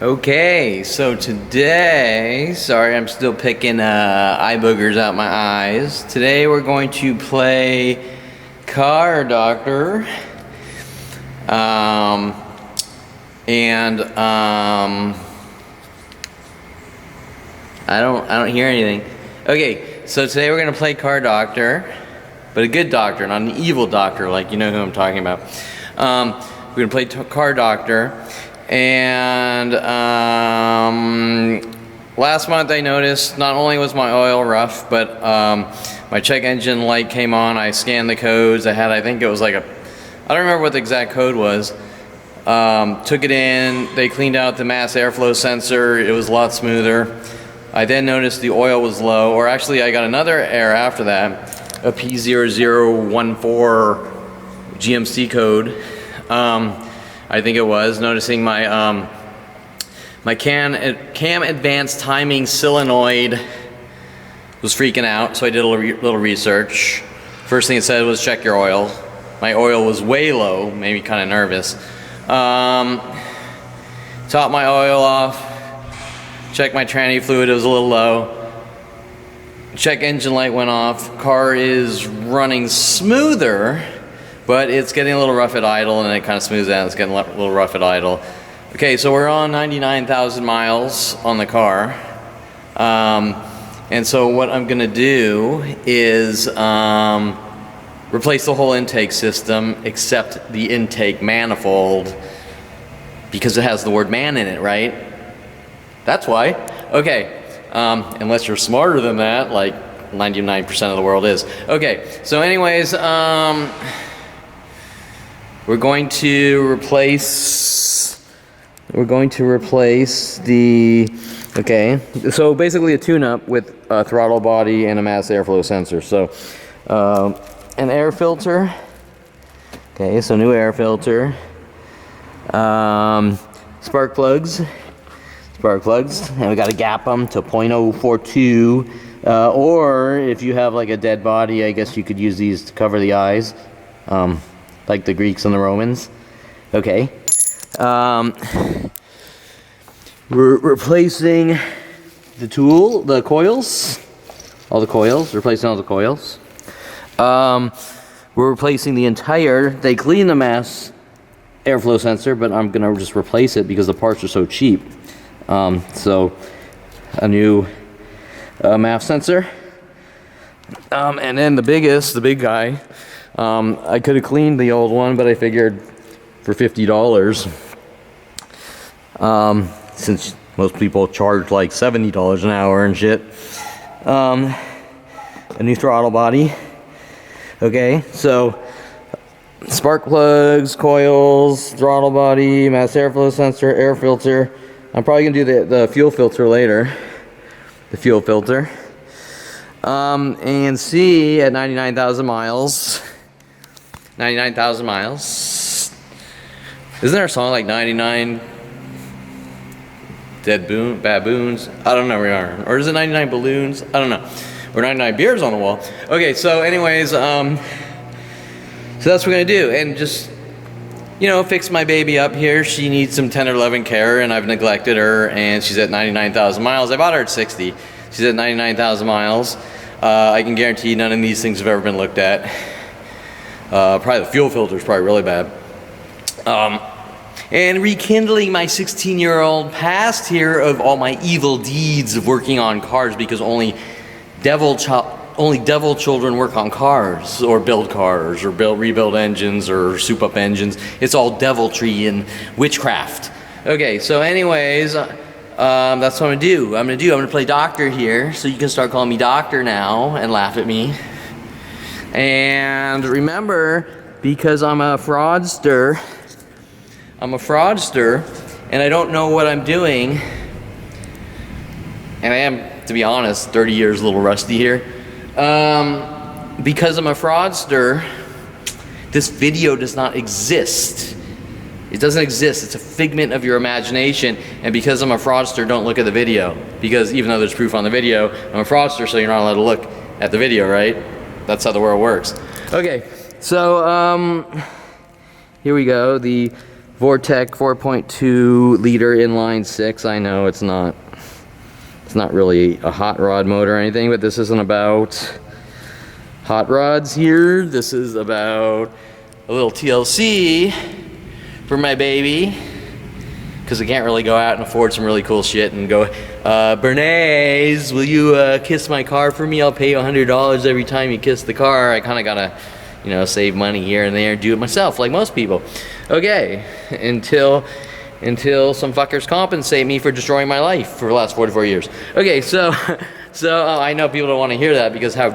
Okay, so today, sorry, I'm still picking eye boogers out my eyes. Today we're going to play Car Doctor. I don't hear anything. Okay, so today we're gonna play Car Doctor, but a good doctor, not an evil doctor, like you know who I'm talking about. We're gonna play Car Doctor. And last month I noticed not only was my oil rough, but my check engine light came on. I scanned the codes. I think it was like I don't remember what the exact code was. Took it in. They cleaned out the mass airflow sensor. It was a lot smoother. I then noticed the oil was low, or actually I got another error after that, a P0014 GMC code. I think it was, noticing my my cam advanced timing solenoid was freaking out, so I did a little research. First thing it said was check your oil. My oil was way low, made me kind of nervous. Topped my oil off, checked my tranny fluid, it was a little low. Check engine light went off, car is running smoother, but it's getting a little rough at idle, and it kind of smooths out. It's getting a little rough at idle. Okay, so we're on 99,000 miles on the car. And so what I'm gonna do is replace the whole intake system except the intake manifold, because it has the word man in it, right? That's why. Okay, unless you're smarter than that, like 99% of the world is. Okay, so anyways, we're going to replace the, okay, so basically a tune-up with a throttle body and a mass airflow sensor. So an air filter, okay, so new air filter, spark plugs, and we got to gap them to 0.042, or if you have like a dead body, I guess you could use these to cover the eyes. Like the Greeks and the Romans. Okay. We're replacing the coils. Replacing all the coils. We're replacing the entire, they clean the mass airflow sensor, but I'm gonna just replace it because the parts are so cheap. So a new MAF sensor. And then the big guy, I could have cleaned the old one, but I figured for $50, since most people charge like $70 an hour and shit, a new throttle body. Okay, so spark plugs, coils, throttle body, mass airflow sensor, air filter. I'm probably gonna do the fuel filter later. The fuel filter. And see, at 99,000 miles. 99,000 miles. Isn't there a song like 99 baboons? I don't know where we are. Or is it 99 balloons? I don't know. Or 99 beers on the wall. Okay, so anyways, so that's what we're gonna do. And just, you know, fix my baby up here. She needs some tender loving care, and I've neglected her, and she's at 99,000 miles. I bought her at 60. She's at 99,000 miles. I can guarantee none of these things have ever been looked at. Probably the fuel filter is probably really bad. And rekindling my 16-year-old past here of all my evil deeds of working on cars, because only devil children work on cars, or build cars, or rebuild engines, or soup up engines. It's all deviltry and witchcraft. Okay, so anyways, that's what I'm gonna do. I'm gonna play doctor here, so you can start calling me doctor now and laugh at me. And remember, because I'm a fraudster, and I don't know what I'm doing, and I am, to be honest, 30 years a little rusty here. Because I'm a fraudster, this video does not exist. It doesn't exist. It's a figment of your imagination. And because I'm a fraudster, don't look at the video. Because even though there's proof on the video, I'm a fraudster, so you're not allowed to look at the video, right? That's how the world works. Okay, so here we go. The Vortec 4.2 liter inline 6. I know it's not really a hot rod motor or anything, but this isn't about hot rods here. This is about a little TLC for my baby, because I can't really go out and afford some really cool shit and go, Bernays, will you kiss my car for me? I'll pay you $100 every time you kiss the car. I kind of gotta, you know, save money here and there and do it myself like most people. Okay, until some fuckers compensate me for destroying my life for the last 44 years. Okay, so I know people don't want to hear that, because how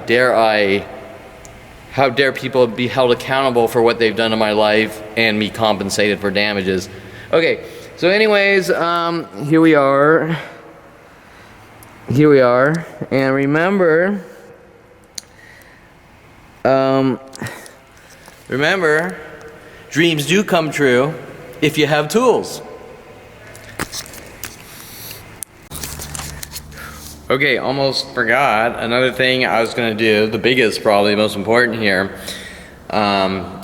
dare people be held accountable for what they've done to my life and me compensated for damages. Okay, so anyways, here we are, and remember, dreams do come true if you have tools. Okay, almost forgot. Another thing I was gonna do, the biggest, probably most important here,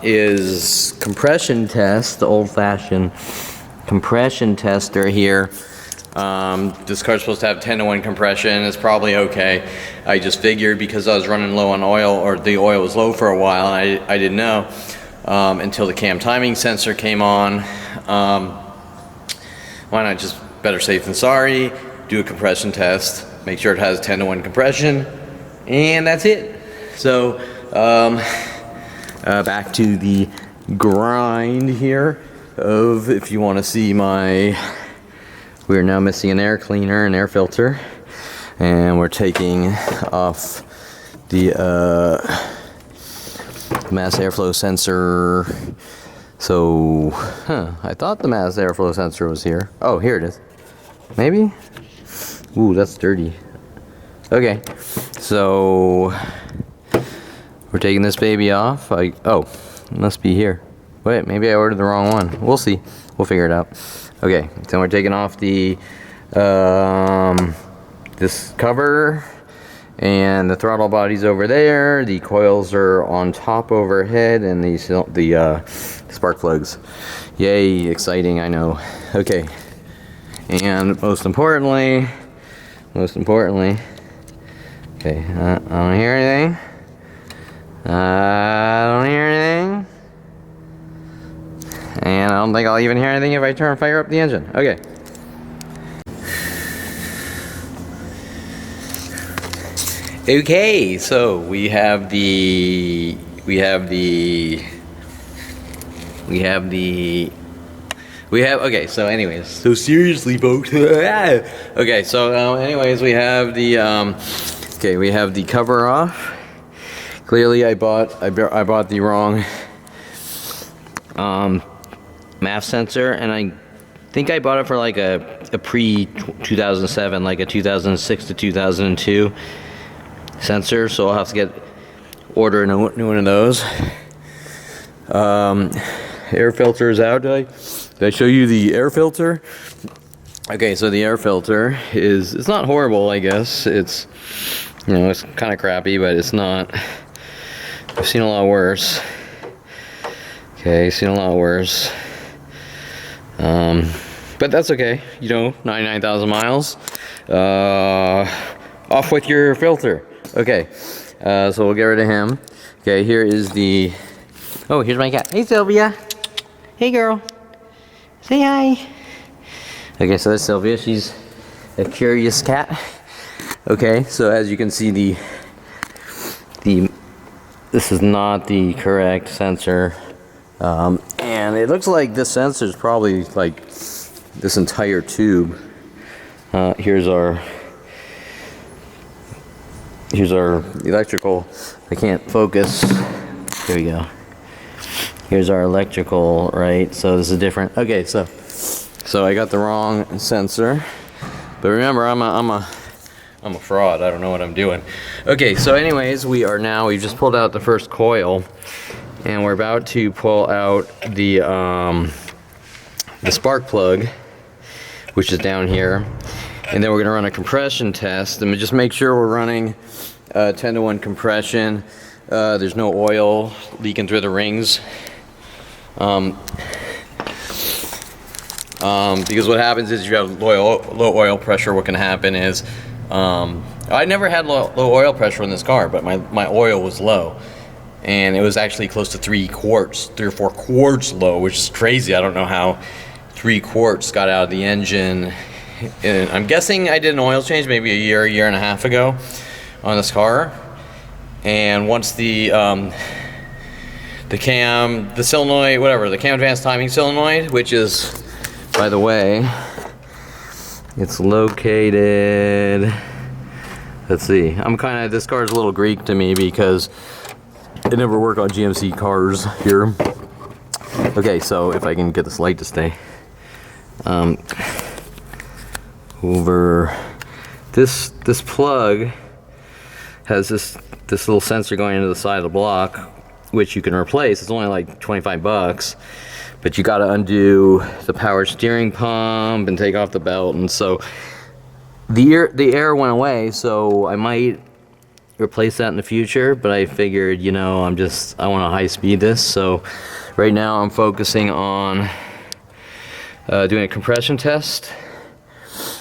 is compression test, the old-fashioned compression tester here. This car's supposed to have 10-to-1 compression. It's probably okay. I just figured, because I was running low on oil, or the oil was low for a while, and I didn't know until the cam timing sensor came on. Why not just better safe than sorry, do a compression test, make sure it has 10-to-1 compression, and that's it. So back to the grind here of, if you want to see my, we're now missing an air cleaner, an air filter, and we're taking off the mass airflow sensor. So, I thought the mass airflow sensor was here. Oh, here it is. Maybe? Ooh, that's dirty. Okay, so we're taking this baby off. Oh, it must be here. Wait, maybe I ordered the wrong one. We'll see. We'll figure it out. Okay, so we're taking off the this cover, and the throttle body's over there. The coils are on top overhead, and the spark plugs. Yay, exciting, I know. Okay, and most importantly, okay, I don't hear anything. I don't hear anything. And I don't think I'll even hear anything if I fire up the engine. Okay. Okay, so we have okay, so anyways, so seriously, folks. Okay, so anyways, we have the okay, we have the cover off. Clearly I bought the wrong MAF sensor, and I think I bought it for like a pre-2007, like a 2006 to 2002 sensor, so I'll have to order a new one of those. Air filter is out. Did I show you the air filter? Okay, so the air filter it's not horrible, I guess. It's, you know, it's kind of crappy, but it's not. I've seen a lot worse. Okay, seen a lot worse. But that's okay. You know, 99,000 miles. Off with your filter. Okay, so we'll get rid of him. Okay, here is the. Oh, here's my cat. Hey, Sylvia. Hey, girl. Say hi. Okay, so that's Sylvia. She's a curious cat. Okay, so as you can see, this is not the correct sensor, and it looks like this sensor is probably like this entire tube. Here's our electrical. I can't focus. There we go. Here's our electrical, right? So this is different. Okay, so I got the wrong sensor, but remember, I'm a fraud. I don't know what I'm doing. Okay, so anyways, we just pulled out the first coil, and we're about to pull out the spark plug, which is down here, and then we're gonna run a compression test, and just make sure we're running 10-to-1 compression. There's no oil leaking through the rings. Because what happens is you have low oil pressure. What can happen is, I never had low oil pressure in this car, but my oil was low. And it was actually close to 3 or 4 quarts low, which is crazy. I don't know how 3 quarts got out of the engine. And I'm guessing I did an oil change maybe a year and a half ago on this car. And once the solenoid, whatever, the cam advanced timing solenoid, which is, by the way, it's located, let's see, this car is a little Greek to me because I never work on GMC cars here. Okay, so if I can get this light to stay. Over this plug has this little sensor going into the side of the block, which you can replace. It's only like 25 bucks, but you gotta undo the power steering pump and take off the belt. And so the air went away, so I might replace that in the future, but I figured, you know, I want to high speed this. So right now I'm focusing on doing a compression test.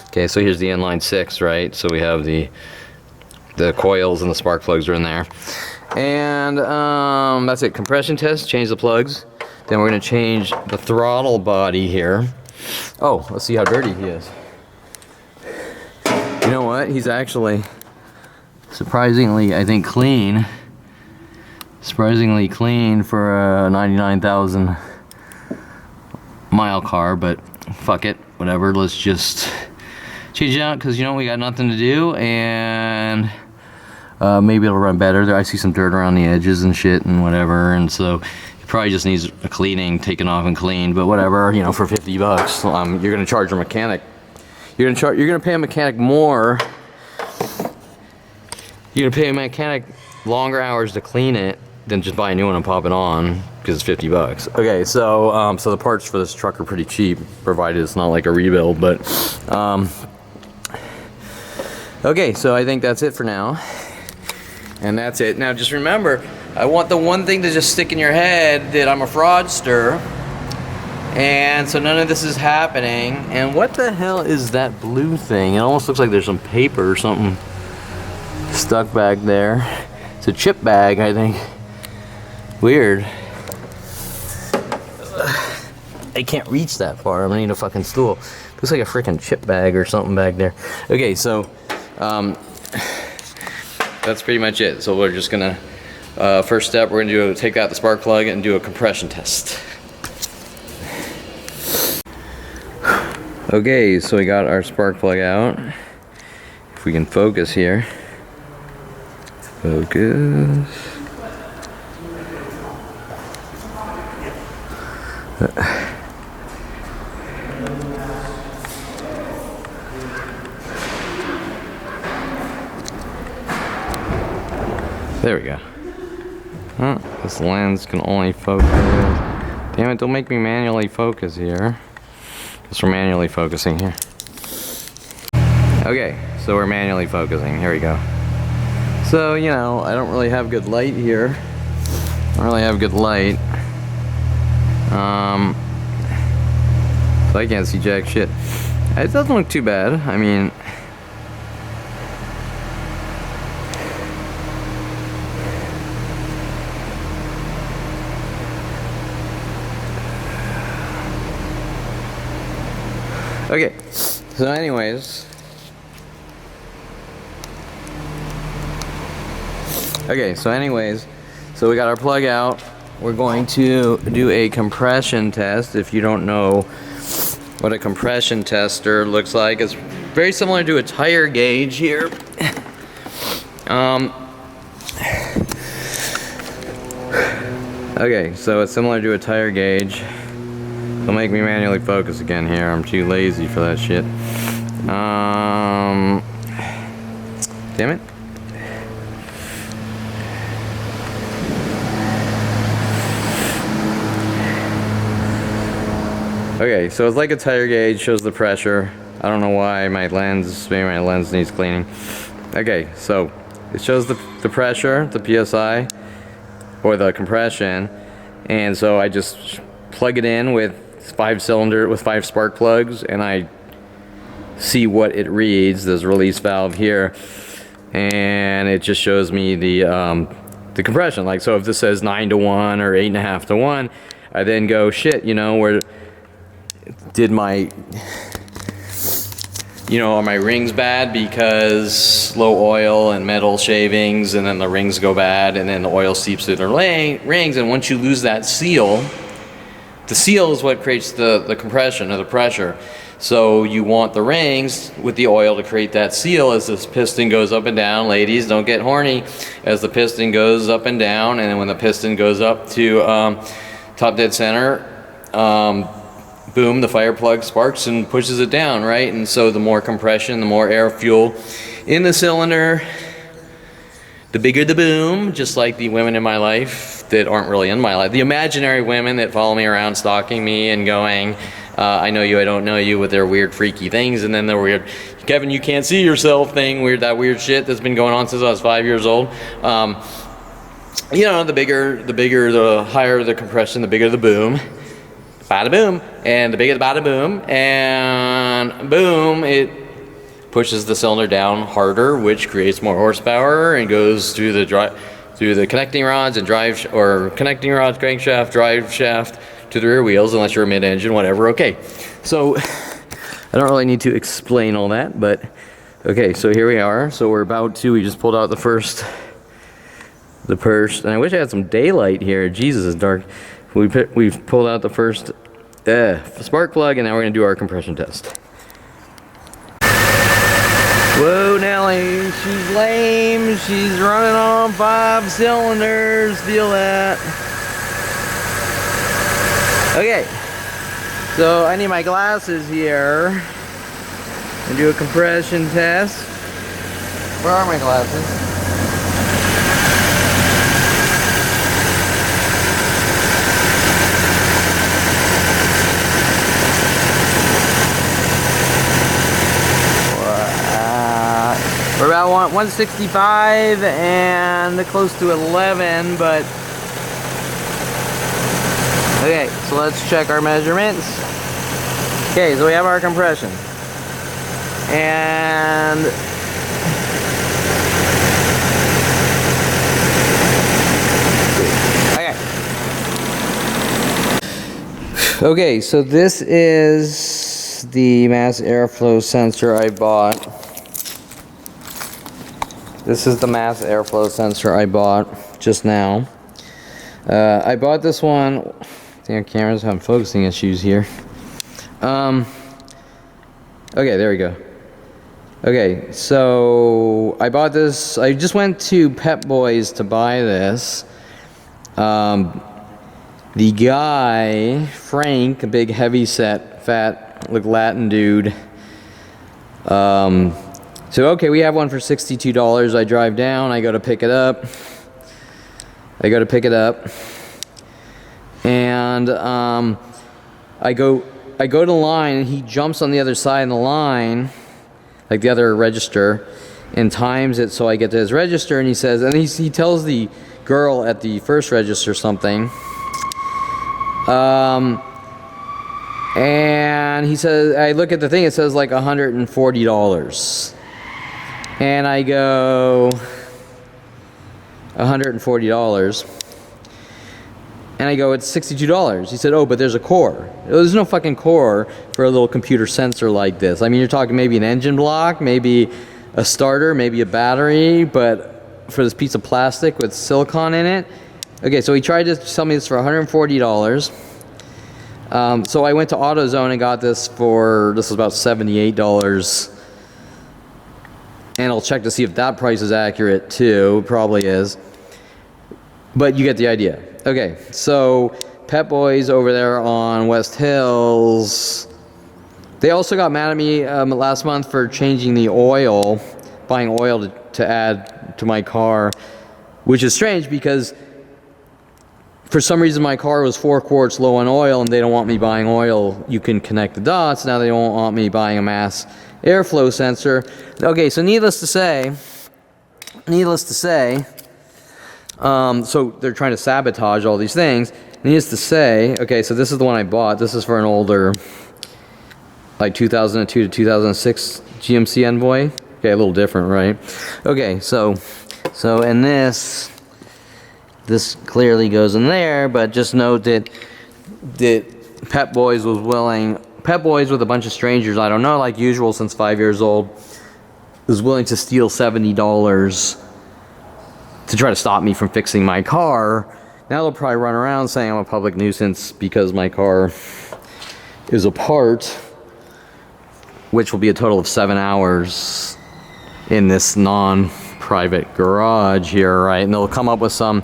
Okay, so here's the inline 6, right? So we have the coils and the spark plugs are in there. And that's it, compression test, change the plugs. Then we're gonna change the throttle body here. Oh, let's see how dirty he is. You know what? He's actually surprisingly, I think, clean. Surprisingly clean for a 99,000 mile car, but fuck it, whatever. Let's just change it out because, you know, we got nothing to do, and maybe it'll run better. I see some dirt around the edges and shit and whatever, and so it probably just needs a cleaning, taken off and cleaned, but whatever, you know, for 50 bucks. You're gonna charge a mechanic. You're gonna pay a mechanic more. You're gonna pay a mechanic longer hours to clean it than just buy a new one and pop it on because it's 50 bucks. Okay, so so the parts for this truck are pretty cheap, provided it's not like a rebuild, but okay, so I think that's it for now. And that's it. Now just remember, I want the one thing to just stick in your head, that I'm a fraudster. And so none of this is happening. And what the hell is that blue thing? It almost looks like there's some paper or something stuck back there. It's a chip bag, I think. Weird. I can't reach that far. I'm gonna need a fucking stool. Looks like a freaking chip bag or something back there. Okay, so that's pretty much it. So we're just gonna, first step, we're gonna take out the spark plug and do a compression test. Okay, so we got our spark plug out. If we can focus here. Focus. There we go. Oh, this lens can only focus. Damn it, don't make me manually focus here. Because we're manually focusing here. Okay, so we're manually focusing. Here we go. So, you know, I don't really have good light here. I don't really have good light. So I can't see jack shit. It doesn't look too bad. I mean, okay, so anyways. Okay, so we got our plug out. We're going to do a compression test. If you don't know what a compression tester looks like, it's very similar to a tire gauge here. Okay, so it's similar to a tire gauge. Don't make me manually focus again here. I'm too lazy for that shit. Damn it. Okay, so it's like a tire gauge, shows the pressure. I don't know why maybe my lens needs cleaning. Okay, so it shows the pressure, the PSI, or the compression, and so I just plug it in with 5-cylinder with 5 spark plugs, and I see what it reads. There's a release valve here, and it just shows me the compression. Like, so if this says 9 to 1 or 8.5 to 1, I then go, shit, you know, where did my, you know, are my rings bad because low oil and metal shavings, and then the rings go bad, and then the oil seeps through the rings, and once you lose that seal, the seal is what creates the compression or the pressure. So you want the rings with the oil to create that seal as this piston goes up and down. Ladies, don't get horny. As the piston goes up and down, and then when the piston goes up to top dead center, boom, the fire plug sparks and pushes it down, right? And so the more compression, the more air fuel in the cylinder, the bigger the boom, just like the women in my life that aren't really in my life. The imaginary women that follow me around stalking me and going, I know you, I don't know you, with their weird freaky things, and then their weird, Kevin, you can't see yourself thing, that weird shit that's been going on since I was 5 years old. You know, the higher the compression, the bigger the boom. Bada boom, and the bigger the bada boom, and boom, it pushes the cylinder down harder, which creates more horsepower and goes through the connecting rods and connecting rods, crankshaft, drive shaft to the rear wheels, unless you're a mid-engine, whatever. Okay, so I don't really need to explain all that, but okay, so here we are. So we just pulled out the first, and I wish I had some daylight here. Jesus, it's dark. We've pulled out the first spark plug, and now we're going to do our compression test. Whoa, Nelly, she's lame. She's running on 5 cylinders. Feel that. Okay, so I need my glasses here and do a compression test. Where are my glasses? We're about 165 and close to 11, but okay, so let's check our measurements. Okay, so we have our compression. And okay, so this is the mass airflow sensor I bought. This is the mass airflow sensor I bought just now. I bought this one. I think our camera's having focusing issues here. Okay, there we go. Okay, so I bought this. I just went to Pep Boys to buy this. The guy, Frank, a big heavy set, fat, like Latin dude, so okay, we have one for $62. I drive down, I go to pick it up. And I go to the line, and he jumps on the other side of the line, like the other register, and times it so I get to his register, and he says, and he tells the girl at the first register something. And he says, I look at the thing, it says like $140. And I go, $140. And I go, it's $62. He said, oh, but there's a core. There's no fucking core for a little computer sensor like this. I mean, you're talking maybe an engine block, maybe a starter, maybe a battery, but for this piece of plastic with silicone in it. Okay, so he tried to sell me this for $140. So I went to AutoZone and got this was about $78. And I'll check to see if that price is accurate too. It probably is. But you get the idea. Okay, so Pep Boys over there on West Hills, they also got mad at me last month for changing the oil, buying oil to add to my car, which is strange because for some reason my car was 4 quarts low on oil, and they don't want me buying oil. You can connect the dots. Now they don't want me buying a mass airflow sensor. Okay, so needless to say, so they're trying to sabotage all these things. needless to say, okay, so this is the one I bought. This is for an older, like 2002 to 2006 GMC Envoy. Okay, a little different, right? Okay, so in this clearly goes in there, but just note that Pep Boys with a bunch of strangers, I don't know, like usual since 5 years old, was willing to steal $70 to try to stop me from fixing my car. Now they'll probably run around saying I'm a public nuisance because my car is apart, which will be a total of 7 hours in this non-private garage here, right? And they'll come up with some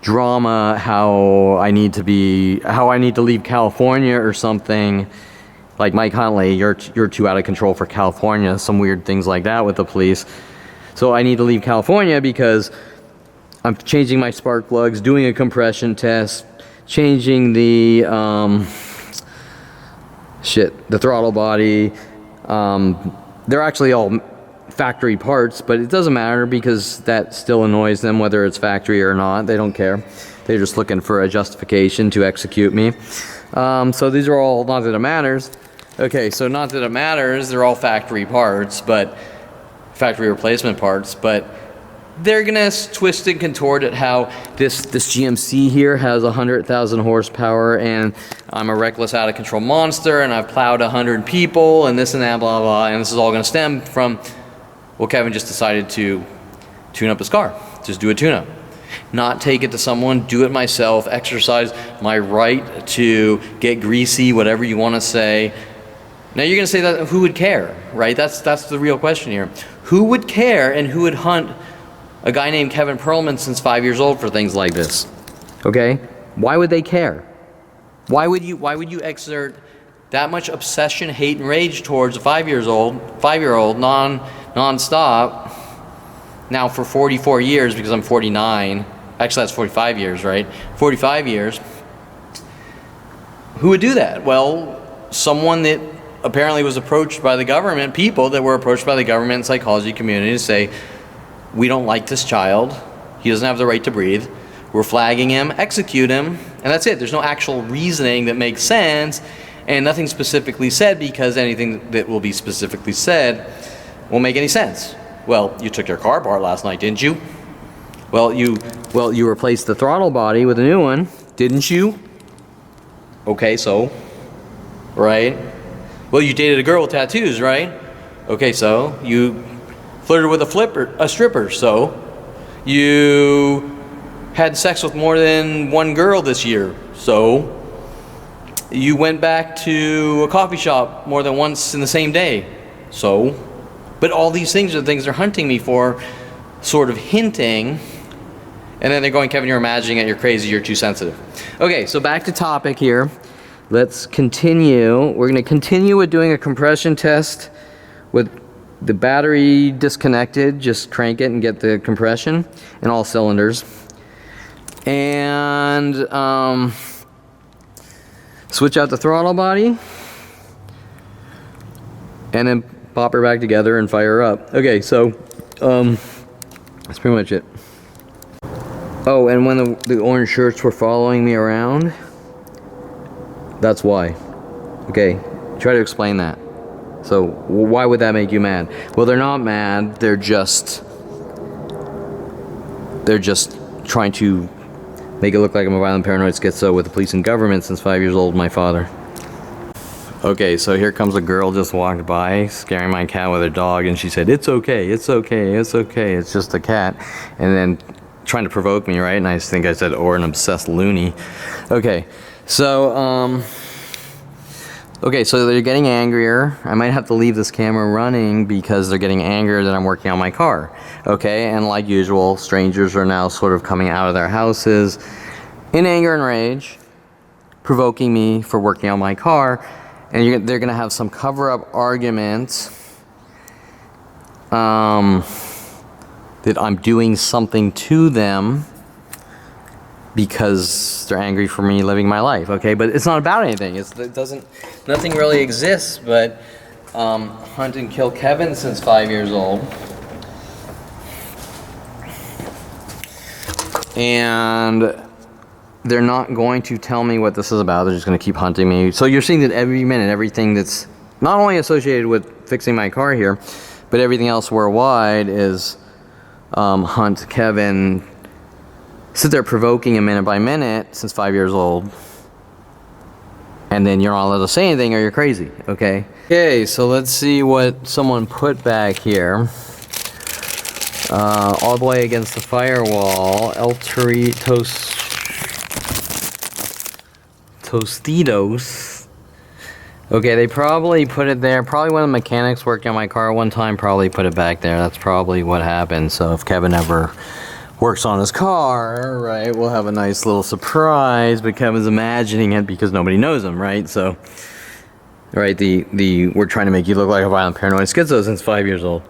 drama how I need to leave California or something. Like, Mike Huntley, you're too out of control for California. Some weird things like that with the police. So I need to leave California because I'm changing my spark plugs, doing a compression test, changing the throttle body. They're actually all factory parts, but it doesn't matter because that still annoys them whether it's factory or not. They don't care. They're just looking for a justification to execute me. So these are all, not that it matters. Okay, so not that it matters, they're all factory parts, but factory replacement parts, but they're gonna twist and contort it how this GMC here has 100,000 horsepower and I'm a reckless, out of control monster and I've plowed 100 people and this and that, blah, blah, and this is all gonna stem from, well, Kevin just decided to tune up his car. Just do a tune-up. Not take it to someone, do it myself, exercise my right to get greasy, whatever you wanna say. Now you're gonna say that, who would care, right? That's the real question here. Who would care and who would hunt a guy named Kevin Perlman since 5 years old for things like this? Okay? Why would they care? Why would you exert that much obsession, hate, and rage towards a 5-year-old non-stop now for 44 years, because I'm 49. Actually, that's 45 years, right? 45 years. Who would do that? Well, someone that apparently was approached by the government, people that were approached by the government and psychology community to say, we don't like this child, he doesn't have the right to breathe, we're flagging him, execute him, and that's it. There's no actual reasoning that makes sense, and nothing specifically said, because anything that will be specifically said won't make any sense. Well, you took your car apart last night, didn't you? Well, you replaced the throttle body with a new one, didn't you? Okay, so, right? Well, you dated a girl with tattoos, right? Okay, so you flirted with a stripper, so you had sex with more than one girl this year, so you went back to a coffee shop more than once in the same day, so. But all these things are the things they're hunting me for, sort of hinting, and then they're going, Kevin, you're imagining it, you're crazy, you're too sensitive. Okay, so back to topic here. Let's continue. We're going to continue with doing a compression test with the battery disconnected. Just crank it and get the compression in all cylinders. And switch out the throttle body. And then pop her back together and fire her up. Okay, so that's pretty much it. Oh, and when the orange shirts were following me around, that's why. Okay, try to explain that. So why would that make you mad? Well, they're not mad. They're just trying to make it look like I'm a violent, paranoid schizo with the police and government since 5 years old, my father. Okay, so here comes a girl just walked by, scaring my cat with her dog, and she said, it's okay, it's okay, it's okay, it's just a cat. And then trying to provoke me, right? And I think I said, or an obsessed loony. Okay, so, so they're getting angrier. I might have to leave this camera running because they're getting angrier that I'm working on my car. Okay, and like usual, strangers are now sort of coming out of their houses in anger and rage, provoking me for working on my car. And they're going to have some cover-up argument that I'm doing something to them because they're angry for me living my life, okay? But it's not about anything. Nothing really exists but hunt and kill Kevin since 5 years old. And they're not going to tell me what this is about. They're just going to keep hunting me. So you're seeing that every minute, everything that's not only associated with fixing my car here, but everything else worldwide is hunt Kevin, sit there provoking him minute by minute since 5 years old. And then you're not allowed to say anything or you're crazy, okay? Okay, so let's see what someone put back here. All the way against the firewall, El Tostitos. Okay, they probably put it there. Probably one of the mechanics worked on my car one time, probably put it back there. That's probably what happened. So if Kevin ever works on his car, right, we'll have a nice little surprise, but Kevin's imagining it because nobody knows him, right? So, right, we're trying to make you look like a violent paranoid schizo since 5 years old.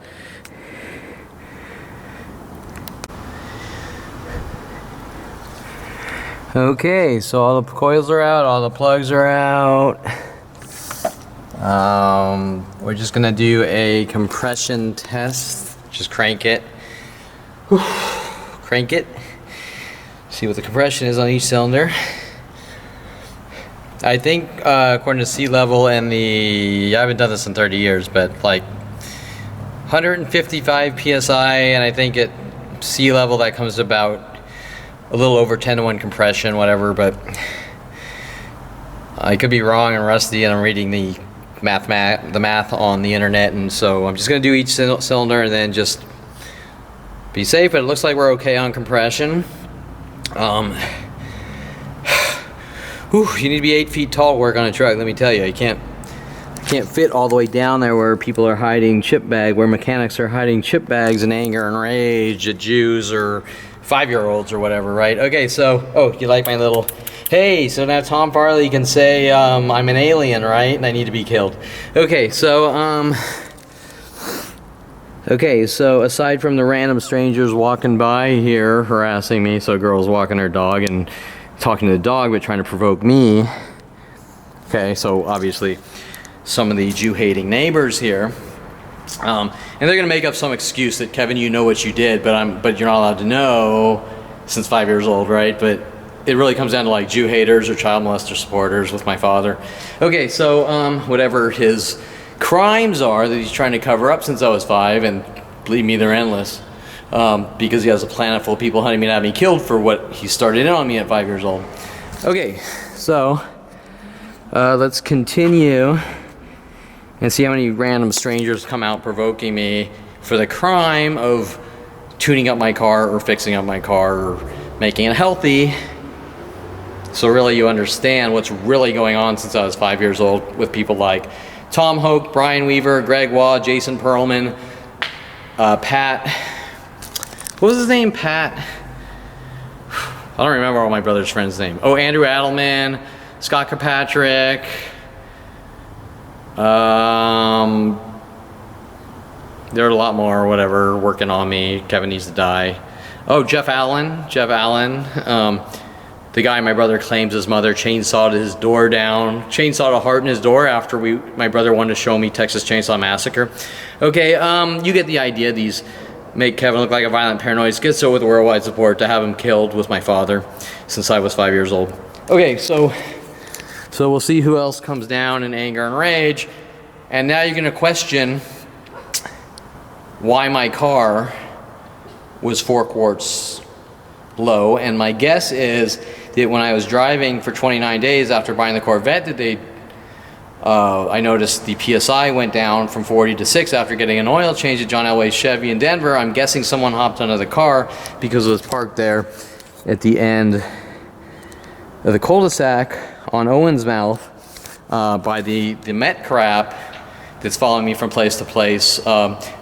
Okay, so all the coils are out, all the plugs are out. We're just gonna do a compression test. Just crank it. Whew. Crank it. See what the compression is on each cylinder. I think according to sea level and I haven't done this in 30 years, but like 155 psi, and I think at sea level that comes to about a little over 10-to-1 compression, whatever, but I could be wrong and rusty, and I'm reading the math on the internet, and so I'm just going to do each cylinder and then just be safe. But it looks like we're okay on compression. You need to be 8 feet tall to work on a truck, let me tell you. You can't fit all the way down there where people are hiding where mechanics are hiding chip bags in anger and rage at Jews or 5-year-olds or whatever, right? Okay, so, you like my little, hey, so now Tom Farley can say, I'm an alien, right? And I need to be killed. Okay, so aside from the random strangers walking by here harassing me, so a girl's walking her dog and talking to the dog but trying to provoke me. Okay, so obviously some of the Jew-hating neighbors here. And they're gonna make up some excuse that, Kevin, you know what you did, but you're not allowed to know since 5 years old, right? But it really comes down to like Jew haters or child molester supporters with my father. Okay, so whatever his crimes are that he's trying to cover up since I was 5, and believe me, they're endless, because he has a planet full of people hunting me to have me killed for what he started in on me at 5 years old. Okay, so let's continue and see how many random strangers come out provoking me for the crime of tuning up my car or fixing up my car or making it healthy. So really you understand what's really going on since I was 5 years old with people like Tom Hoke, Brian Weaver, Greg Waugh, Jason Perlman, Pat. What was his name? Pat? I don't remember all my brother's friends' name. Oh, Andrew Adelman, Scott Kirkpatrick. There are a lot more, whatever, working on me. Kevin needs to die. Oh, Jeff Allen. The guy my brother claims his mother chainsawed his door down, chainsawed a heart in his door after my brother wanted to show me Texas Chainsaw Massacre. Okay, you get the idea. These make Kevin look like a violent paranoid schizo with worldwide support to have him killed with my father since I was 5 years old. Okay, so we'll see who else comes down in anger and rage. And now you're gonna question why my car was 4 quarts low. And my guess is that when I was driving for 29 days after buying the Corvette, that I noticed the PSI went down from 40 to 6 after getting an oil change at John Elway's Chevy in Denver. I'm guessing someone hopped onto the car because it was parked there at the end of the cul-de-sac on Owen's Mouth by the Met crap that's following me from place to place.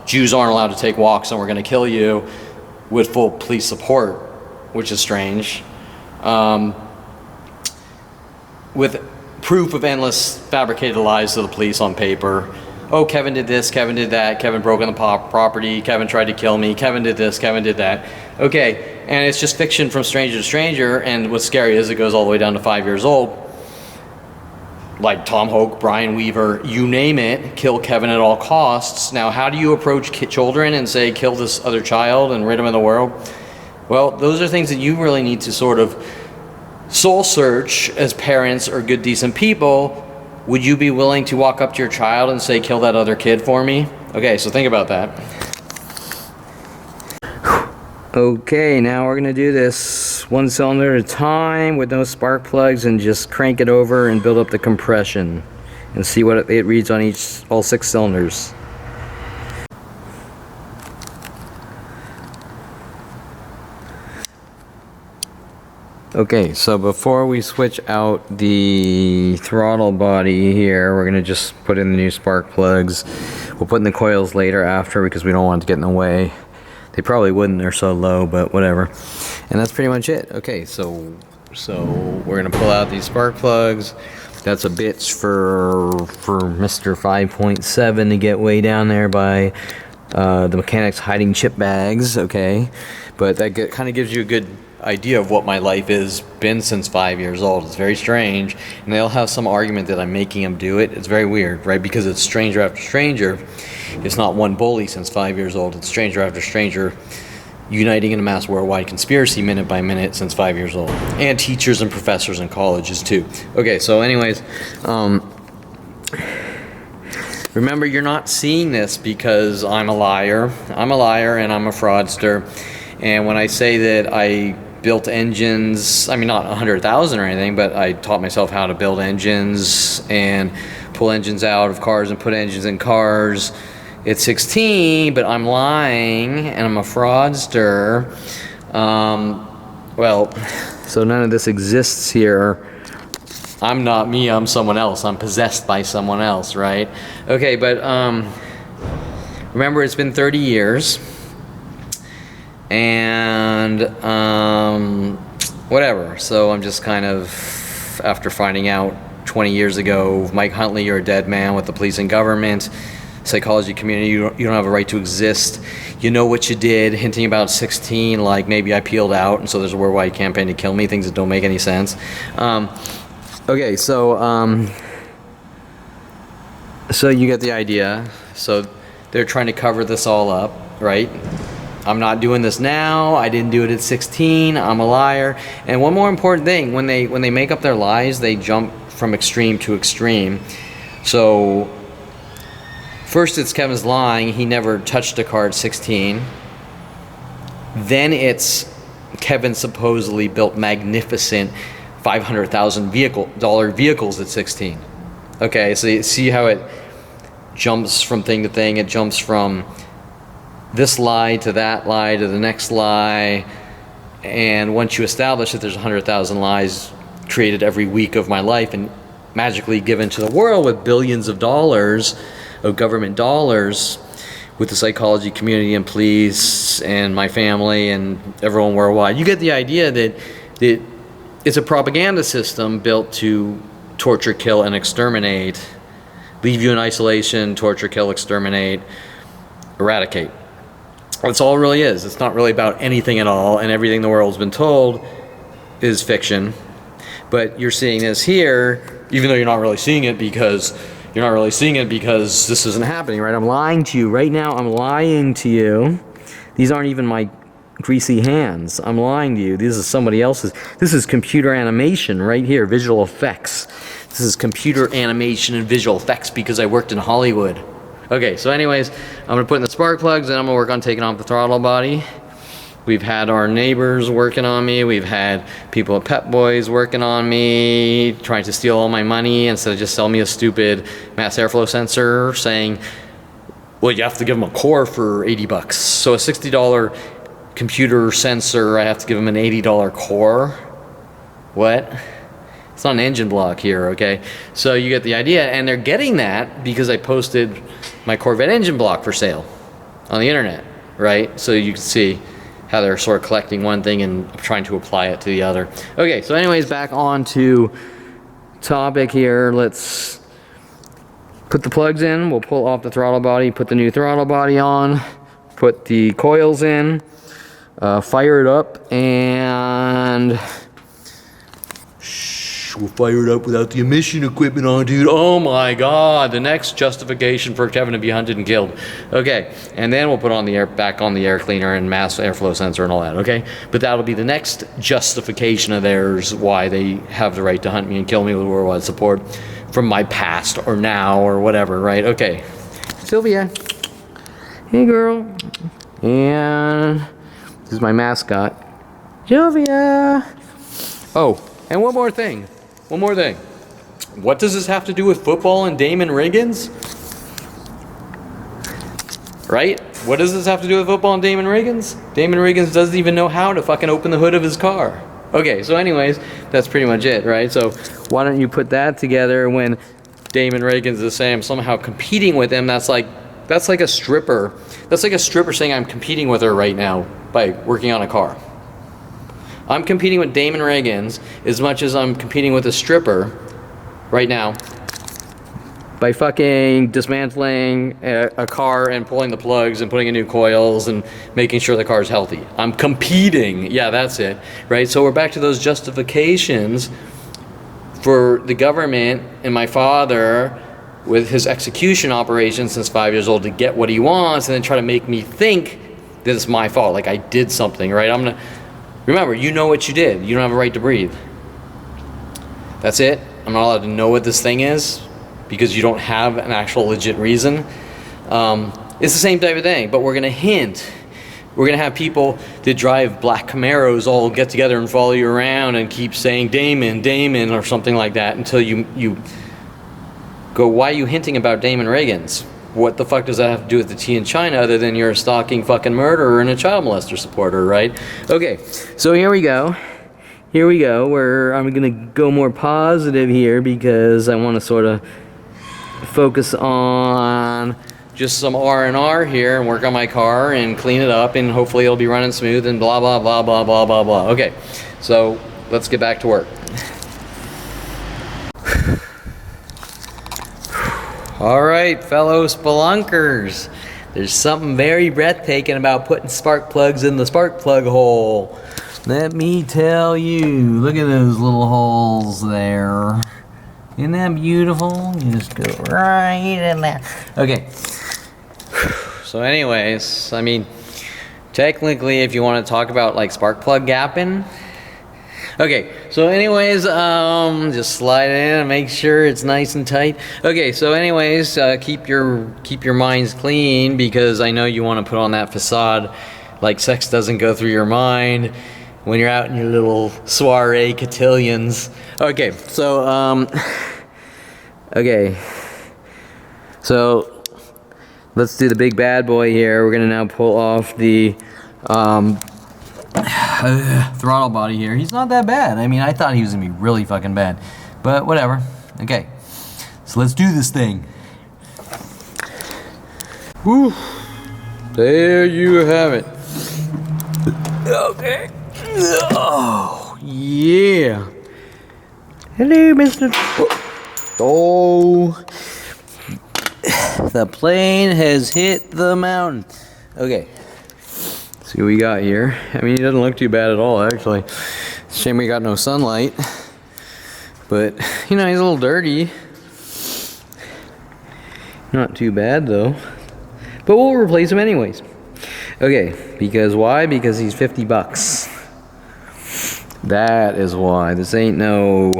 Jews aren't allowed to take walks and we're gonna kill you, with full police support, which is strange. With proof of endless fabricated lies to the police on paper. Oh, Kevin did this, Kevin did that, Kevin broke on the property, Kevin tried to kill me, Kevin did this, Kevin did that. Okay, and it's just fiction from stranger to stranger, and what's scary is it goes all the way down to 5 years old. Like Tom Hoke, Brian Weaver, you name it, kill Kevin at all costs. Now, how do you approach children and say, kill this other child and rid him of the world? Well, those are things that you really need to sort of soul search as parents or good decent people, would you be willing to walk up to your child and say, kill that other kid for me? Okay, so think about that. Okay, now we're gonna do this one cylinder at a time with no spark plugs and just crank it over and build up the compression and see what it reads on all 6 cylinders. Okay, so before we switch out the throttle body here, we're gonna just put in the new spark plugs. We'll put in the coils later after because we don't want it to get in the way. They probably wouldn't, they're so low, but whatever. And that's pretty much it. Okay, so we're gonna pull out these spark plugs. That's a bitch for Mr. 5.7 to get way down there by the mechanics hiding chip bags, okay? But that kind of gives you a good idea of what my life has been since 5 years old. It's very strange, and they'll have some argument that I'm making them do it. It's very weird, right? Because it's stranger after stranger. It's not one bully since 5 years old. It's stranger after stranger uniting in a mass worldwide conspiracy minute by minute since 5 years old. And teachers and professors in colleges too. Okay, so anyways, remember, you're not seeing this because I'm a liar. I'm a liar and I'm a fraudster. And when I say that I built engines, I mean not 100,000 or anything, but I taught myself how to build engines and pull engines out of cars and put engines in cars at 16, but I'm lying and I'm a fraudster. Well, so none of this exists here. I'm not me, I'm someone else. I'm possessed by someone else, right? Okay, but remember, it's been 30 years. And whatever, so I'm just kind of, after finding out 20 years ago, Mike Huntley, you're a dead man with the police and government, psychology community, you don't have a right to exist, you know what you did, hinting about 16, like maybe I peeled out and so there's a worldwide campaign to kill me, things that don't make any sense. Okay, so you get the idea. So they're trying to cover this all up, right? I'm not doing this now. I didn't do it at 16. I'm a liar. And one more important thing, when they make up their lies, they jump from extreme to extreme. So first it's Kevin's lying. He never touched a car at 16. Then it's Kevin supposedly built magnificent $500,000 vehicles at 16. Okay, so you see how it jumps from thing to thing. It jumps from this lie to that lie to the next lie, and once you establish that there's 100,000 lies created every week of my life and magically given to the world with billions of dollars of government dollars with the psychology community and police and my family and everyone worldwide, you get the idea that it's a propaganda system built to torture, kill, and exterminate, leave you in isolation, torture, kill, exterminate, eradicate. That's all it really is. It's not really about anything at all, and everything the world's been told is fiction. But you're seeing this here, even though you're not really seeing it because this isn't happening, right? I'm lying to you right now. I'm lying to you. These aren't even my greasy hands. I'm lying to you. This is somebody else's. This is computer animation right here, visual effects. This is computer animation and visual effects because I worked in Hollywood. Okay, so anyways, I'm gonna put in the spark plugs and I'm gonna work on taking off the throttle body. We've had our neighbors working on me. We've had people at Pep Boys working on me, trying to steal all my money instead of just selling me a stupid mass airflow sensor saying, well, you have to give them a core for 80 bucks. So a $60 computer sensor, I have to give them an $80 core. What? It's not an engine block here, okay? So you get the idea, and they're getting that because I posted my Corvette engine block for sale on the internet, right? So you can see how they're sort of collecting one thing and trying to apply it to the other. Okay, so anyways, back on to topic here. Let's put the plugs in. We'll pull off the throttle body, put the new throttle body on, put the coils in, fire it up, and we'll fire it up without the emission equipment on, dude. Oh my god, the next justification for Kevin to be hunted and killed. Okay, and then we'll put on the air, back on the air cleaner and mass airflow sensor and all that, okay? But that'll be the next justification of theirs why they have the right to hunt me and kill me with worldwide support from my past or now or whatever, right? Okay, Sylvia. Hey girl. And this is my mascot, Sylvia. Oh, and one more thing. What does this have to do with football and Damon Riggins? Right? What does this have to do with football and Damon Riggins? Damon Riggins doesn't even know how to fucking open the hood of his car. Okay, so anyways, that's pretty much it, right? So why don't you put that together when Damon Riggins is saying I'm somehow competing with him? That's like a stripper. That's like a stripper saying I'm competing with her right now by working on a car. I'm competing with Damon Riggins as much as I'm competing with a stripper right now by fucking dismantling a car and pulling the plugs and putting in new coils and making sure the car is healthy. I'm competing. Yeah, that's it. Right? So we're back to those justifications for the government and my father with his execution operation since 5 years old to get what he wants and then try to make me think that it's my fault, like I did something, right? Remember, you know what you did. You don't have a right to breathe. That's it. I'm not allowed to know what this thing is because you don't have an actual legit reason. It's the same type of thing, but we're gonna hint. We're gonna have people that drive black Camaros all get together and follow you around and keep saying Damon, Damon, or something like that until you go, why are you hinting about Damon Riggins? What the fuck does that have to do with the tea in China other than you're a stalking fucking murderer and a child molester supporter, right? Okay, so here we go. Where I'm gonna go more positive here because I want to sort of focus on just some R&R here and work on my car and clean it up and hopefully it'll be running smooth and blah, blah, blah, blah, blah, blah, blah. Okay, so let's get back to work. All right, fellow spelunkers, there's something very breathtaking about putting spark plugs in the spark plug hole. Let me tell you, look at those little holes there. Isn't that beautiful? You just go right in there. Okay, so anyways, I mean, technically if you want to talk about like spark plug gapping, okay, so anyways, just slide it in and make sure it's nice and tight. Okay, so anyways, keep your minds clean because I know you want to put on that facade like sex doesn't go through your mind when you're out in your little soiree cotillions. Okay, so so let's do the big bad boy here. We're gonna now pull off the throttle body here. He's not that bad. I mean, I thought he was gonna be really fucking bad, but whatever. Okay, so let's do this thing. Whew. There you have it. Okay. Oh yeah. Hello, Mr. Oh, the plane has hit the mountain. Okay. See what we got here. I mean, he doesn't look too bad at all, actually. Shame we got no sunlight. But, you know, he's a little dirty. Not too bad, though. But we'll replace him anyways. Okay, because why? Because he's 50 bucks. That is why. This ain't no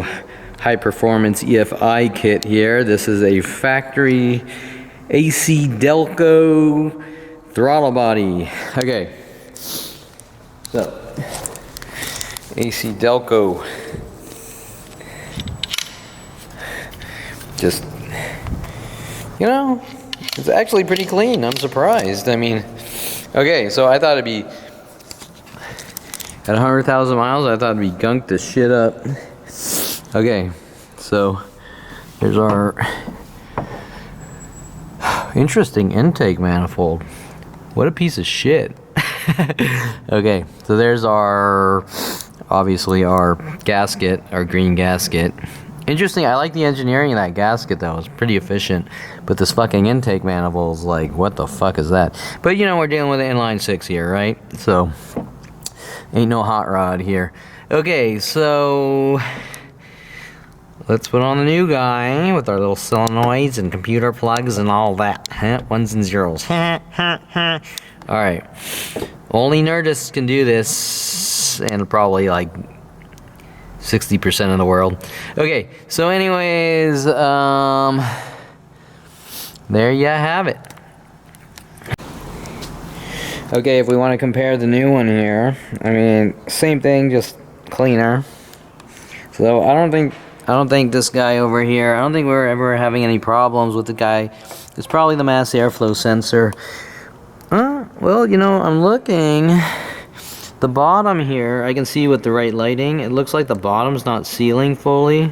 high-performance EFI kit here. This is a factory AC Delco throttle body. Okay. So, AC Delco. Just, you know, it's actually pretty clean. I'm surprised. I mean, okay, so I thought it'd be, at 100,000 miles, I thought it'd be gunked the shit up. Okay, so there's our interesting intake manifold. What a piece of shit. Okay, so there's our, obviously our gasket, our green gasket. Interesting, I like the engineering of that gasket though, it's pretty efficient. But this fucking intake manifold is like, what the fuck is that? But you know, we're dealing with an inline 6 here, right? So, ain't no hot rod here. Okay, so let's put on the new guy with our little solenoids and computer plugs and all that. Ones and zeros. Alright. Only nerdists can do this, and probably like 60% of the world. Okay, so anyways, there you have it. Okay, if we want to compare the new one here, I mean, same thing, just cleaner. So I don't think this guy over here, I don't think we're ever having any problems with the guy. It's probably the mass airflow sensor. Well, you know, I'm looking. The bottom here, I can see with the right lighting, it looks like the bottom's not sealing fully.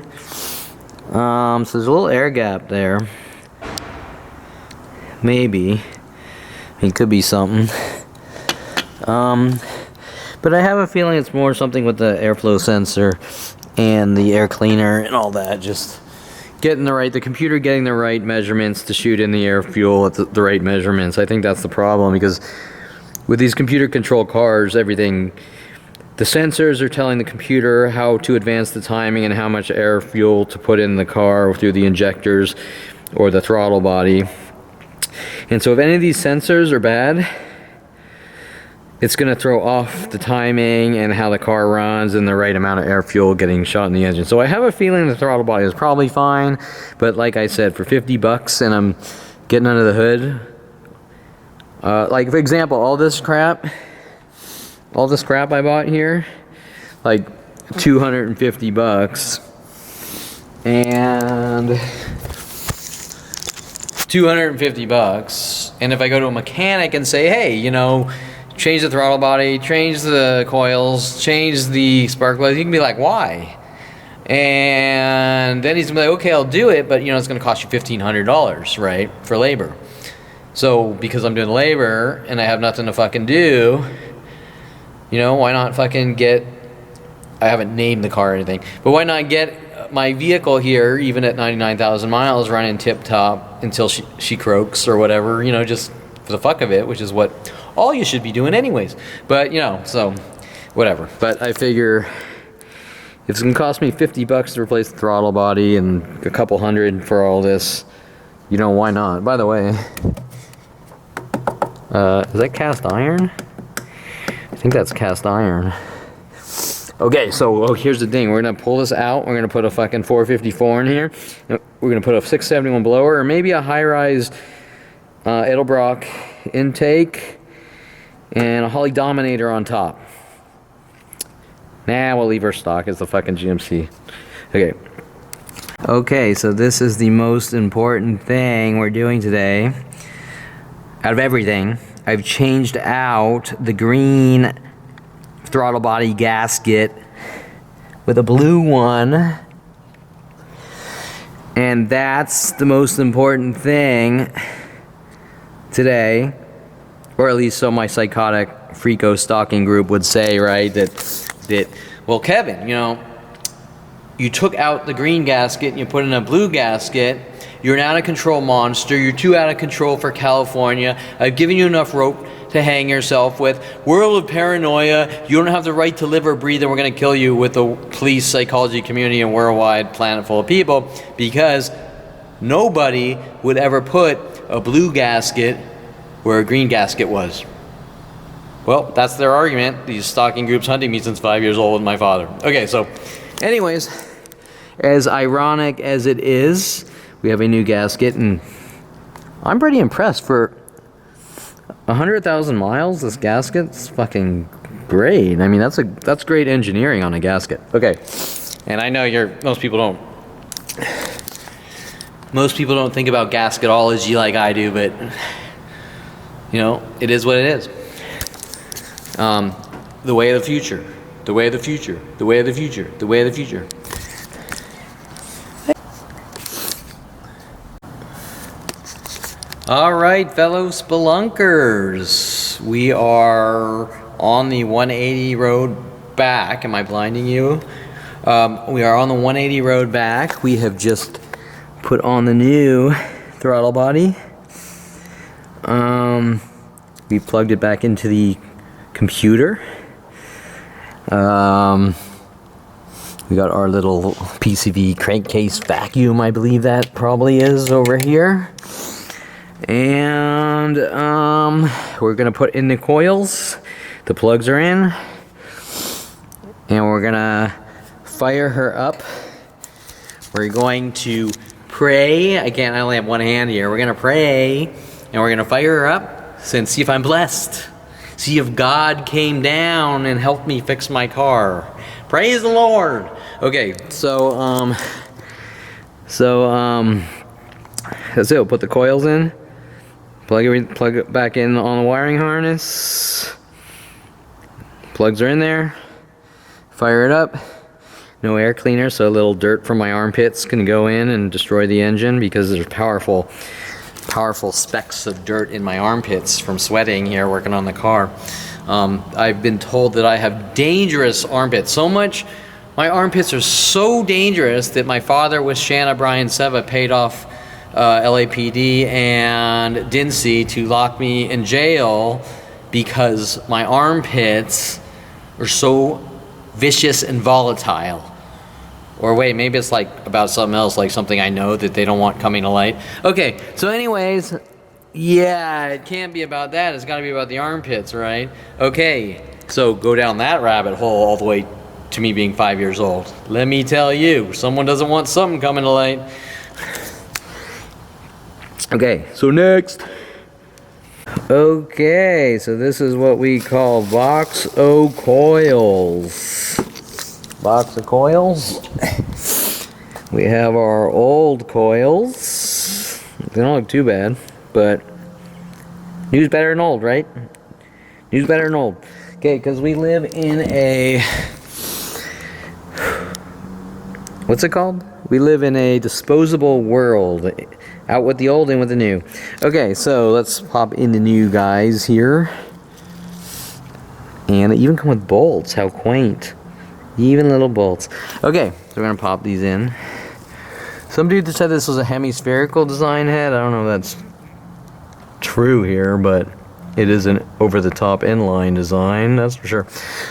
So there's a little air gap there. Maybe. It could be something. But I have a feeling it's more something with the airflow sensor and the air cleaner and all that. Just getting the computer getting the right measurements to shoot in the air fuel at the right measurements. I think that's the problem, because with these computer controlled cars, everything, the sensors are telling the computer how to advance the timing and how much air fuel to put in the car through the injectors or the throttle body. And so if any of these sensors are bad, it's going to throw off the timing and how the car runs and the right amount of air fuel getting shot in the engine. So I have a feeling the throttle body is probably fine, but like I said, for 50 bucks and I'm getting under the hood, like for example, all this crap I bought here, like 250 bucks, and 250 bucks, and if I go to a mechanic and say, hey, you know, change the throttle body, change the coils, change the spark plugs, you can be like, why? And then he's gonna be like, okay, I'll do it, but you know, it's gonna cost you $1,500, right, for labor. So because I'm doing labor and I have nothing to fucking do, you know, why not fucking get, I haven't named the car or anything, but why not get my vehicle here, even at 99,000 miles, running tip top until she croaks or whatever, you know, just for the fuck of it, which is what all you should be doing anyways. But you know, so whatever. But I figure if it's gonna cost me 50 bucks to replace the throttle body and a couple hundred for all this, you know, why not? By the way, is that cast iron? I think that's cast iron. Okay, so here's the thing. We're gonna pull this out. We're gonna put a fucking 454 in here. We're gonna put a 671 blower, or maybe a high-rise Edelbrock intake and a Holly Dominator on top. Nah, we'll leave her stock as the fucking GMC. Okay. Okay, so this is the most important thing we're doing today. Out of everything, I've changed out the green throttle body gasket with a blue one. And that's the most important thing today. Or at least so my psychotic freako stalking group would say, right? That well, Kevin, you know, you took out the green gasket and you put in a blue gasket. You're an out-of-control monster. You're too out of control for California. I've given you enough rope to hang yourself with. World of paranoia. You don't have the right to live or breathe, and we're going to kill you with the police, psychology community, and worldwide planet full of people, because nobody would ever put a blue gasket where a green gasket was. Well, that's their argument. These stalking groups hunting me since 5 years old with my father. Okay, so anyways, as ironic as it is, we have a new gasket, and I'm pretty impressed. For 100,000 miles, this gasket's fucking great. I mean, that's great engineering on a gasket. Okay, and I know most people don't think about gasketology like I do, but you know, it is what it is. The way of the future. The way of the future. The way of the future. The way of the future. All right, fellow spelunkers, we are on the 180 road back. Am I blinding you? We are on the 180 road back. We have just put on the new throttle body. We plugged it back into the computer. We got our little PCV crankcase vacuum, I believe that probably is over here. And we're gonna put in the coils. The plugs are in. And we're gonna fire her up. We're going to pray. Again, I only have one hand here. We're gonna pray and we're gonna fire her up and see if I'm blessed. See if God came down and helped me fix my car. Praise the Lord. Okay, so that's it. We'll put the coils in. Plug it back in on the wiring harness. Plugs are in there. Fire it up. No air cleaner, so a little dirt from my armpits can go in and destroy the engine because there's powerful specks of dirt in my armpits from sweating here working on the car. I've been told that I have dangerous armpits. So much, my armpits are so dangerous that my father with Shanna Brian Seva paid off LAPD and DNC to lock me in jail because my armpits are so vicious and volatile. Or wait, maybe it's like about something else, like something I know that they don't want coming to light. Okay, so anyways, yeah, it can't be about that. It's gotta be about the armpits, right? Okay, so go down that rabbit hole all the way to me being 5 years old. Let me tell you, someone doesn't want something coming to light. Okay, so next. Okay, so this is what we call box o' coils. Box of coils. We have our old coils. They don't look too bad, but new's better than old, right? New's better than old. Okay, because we live in a... What's it called? We live in a disposable world. Out with the old, in with the new. Okay, so let's pop in the new guys here. And they even come with bolts. How quaint. Even little bolts. Okay, so we're gonna pop these in. Some dude that said this was a hemispherical design head. I don't know if that's true here, but it is an over-the-top inline design, that's for sure.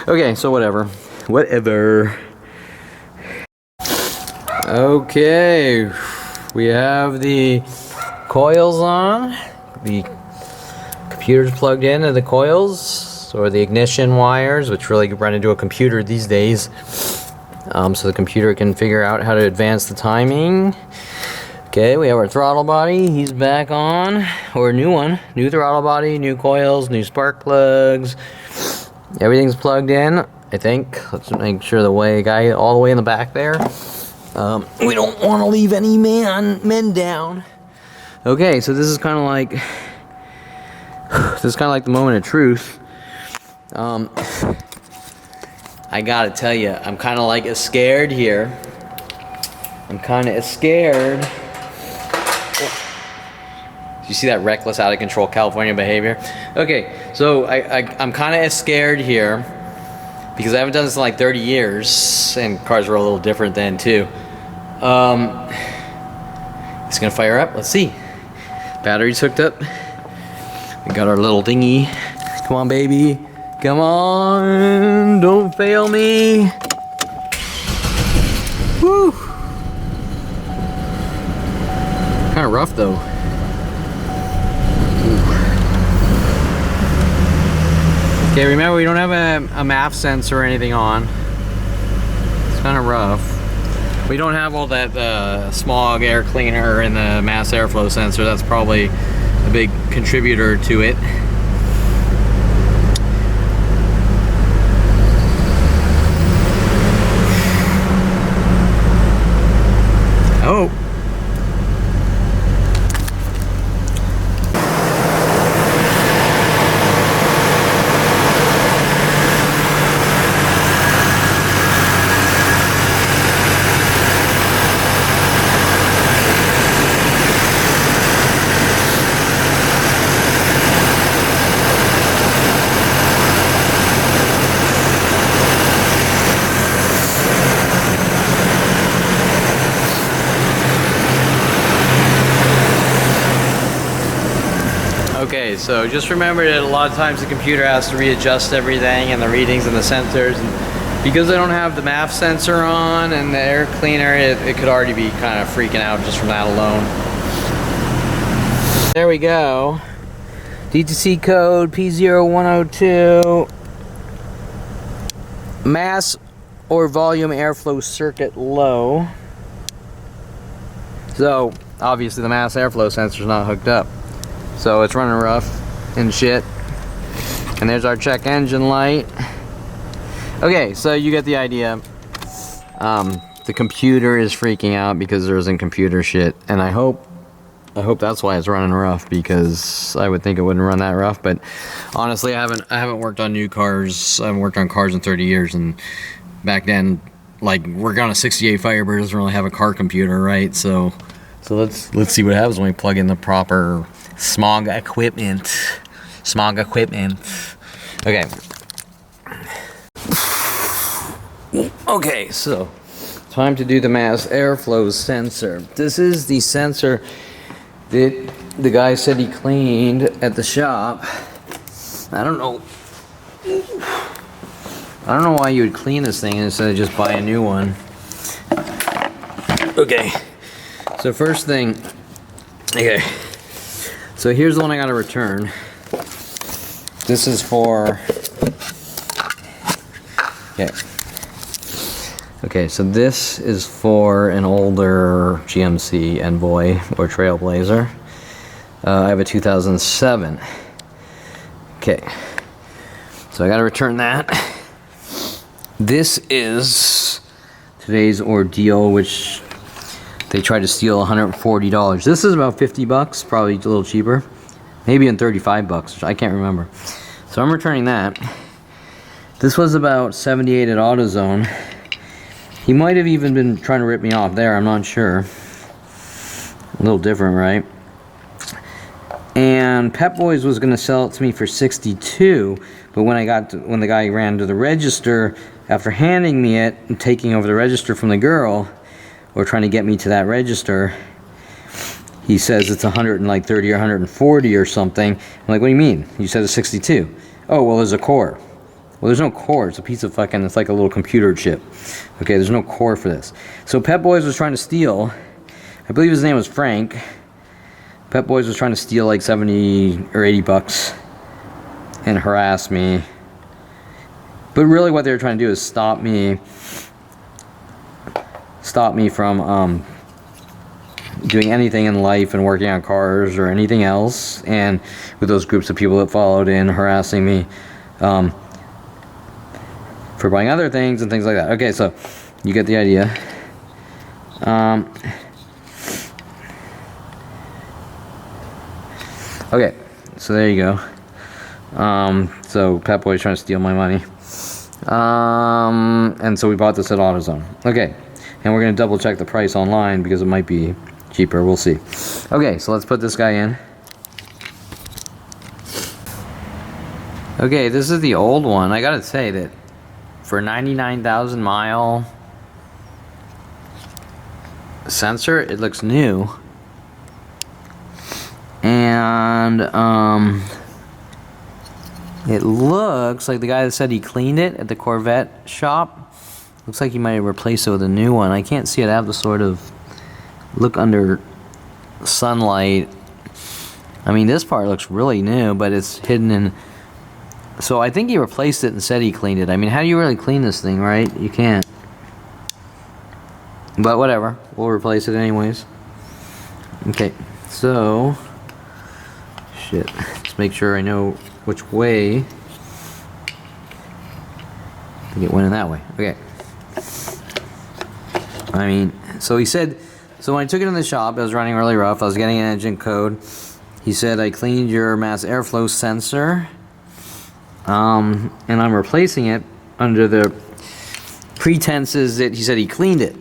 Okay, so whatever. Whatever. Okay, we have the coils on. The computer's plugged into the coils. Or the ignition wires, which really run into a computer these days. So the computer can figure out how to advance the timing. Okay, we have our throttle body. He's back on. Or a new one. New throttle body, new coils, new spark plugs. Everything's plugged in, I think. Let's make sure the guy all the way in the back there. We don't want to leave any men down. Okay, so this is kind of like the moment of truth. I gotta tell you, I'm kind of like scared here. I'm kind of scared. Oh. You see that reckless, out of control California behavior? Okay, so I'm kind of scared here because I haven't done this in like 30 years, and cars were a little different then too. It's gonna fire up. Let's see. Battery's hooked up. We got our little dinghy. Come on, baby. Come on, don't fail me. Whew. Kind of rough though. Ooh. Okay, remember we don't have a MAF sensor or anything on. It's kind of rough. We don't have all that smog air cleaner and the mass airflow sensor. That's probably a big contributor to it. Oh. Okay, so just remember that a lot of times the computer has to readjust everything and the readings and the sensors, and because I don't have the MAF sensor on and the air cleaner, it could already be kind of freaking out just from that alone. There we go. DTC code P0102. Mass or volume airflow circuit low. So obviously the mass airflow sensor is not hooked up, so it's running rough and shit. And there's our check engine light. Okay, so you get the idea. The computer is freaking out because there isn't computer shit, and I hope that's why it's running rough, because I would think it wouldn't run that rough. But honestly, I haven't worked on new cars. I haven't worked on cars in 30 years, and back then, like, working on a 68 Firebird doesn't really have a car computer, right? So let's see what happens when we plug in the proper smog equipment. Okay. Okay, so time to do the mass airflow sensor. This is the sensor that the guy said he cleaned at the shop. I don't know why you would clean this thing instead of just buy a new one. Okay, so first thing, okay, so here's the one I gotta return. This is for, okay, so this is for an older GMC Envoy or Trailblazer. I have a 2007. Okay, so I gotta return that. This is today's ordeal, which they tried to steal $140. This is about 50 bucks, probably a little cheaper. Maybe in 35 bucks, I can't remember. So I'm returning that. This was about 78 at AutoZone. He might have even been trying to rip me off there, I'm not sure. A little different, right? And Pep Boys was gonna sell it to me for 62, but when the guy ran to the register, after handing me it and taking over the register from the girl, or trying to get me to that register, he says it's 130 or 140 or something. I'm like, what do you mean? You said it's 62. Oh, well, there's a core. Well, there's no core. It's a piece of fucking, it's like a little computer chip. Okay, there's no core for this. So Pep Boys was trying to steal, I believe his name was Frank. Pep Boys was trying to steal like 70 or 80 bucks and harass me. But really what they were trying to do is stop me from doing anything in life and working on cars or anything else, and with those groups of people that followed in harassing me for buying other things and things like that. Okay, so you get the idea. Okay, so there you go. So Pep Boy's trying to steal my money. And so we bought this at AutoZone. Okay, and we're gonna double check the price online because it might be cheaper, we'll see. Okay, so let's put this guy in. Okay, this is the old one. I gotta say that for 99,000 mile sensor, it looks new. And it looks like the guy that said he cleaned it at the Corvette shop, looks like he might have replaced it with a new one. I can't see it have the sort of look under sunlight. I mean, this part looks really new, but it's hidden in. So I think he replaced it and said he cleaned it. I mean, how do you really clean this thing, right? You can't. But whatever, we'll replace it anyways. Okay, so shit. Let's make sure I know which way. I think it went in that way. Okay. I mean, so he said. So when I took it in the shop, it was running really rough. I was getting an engine code. He said, I cleaned your mass airflow sensor. And I'm replacing it under the pretenses that he said he cleaned it.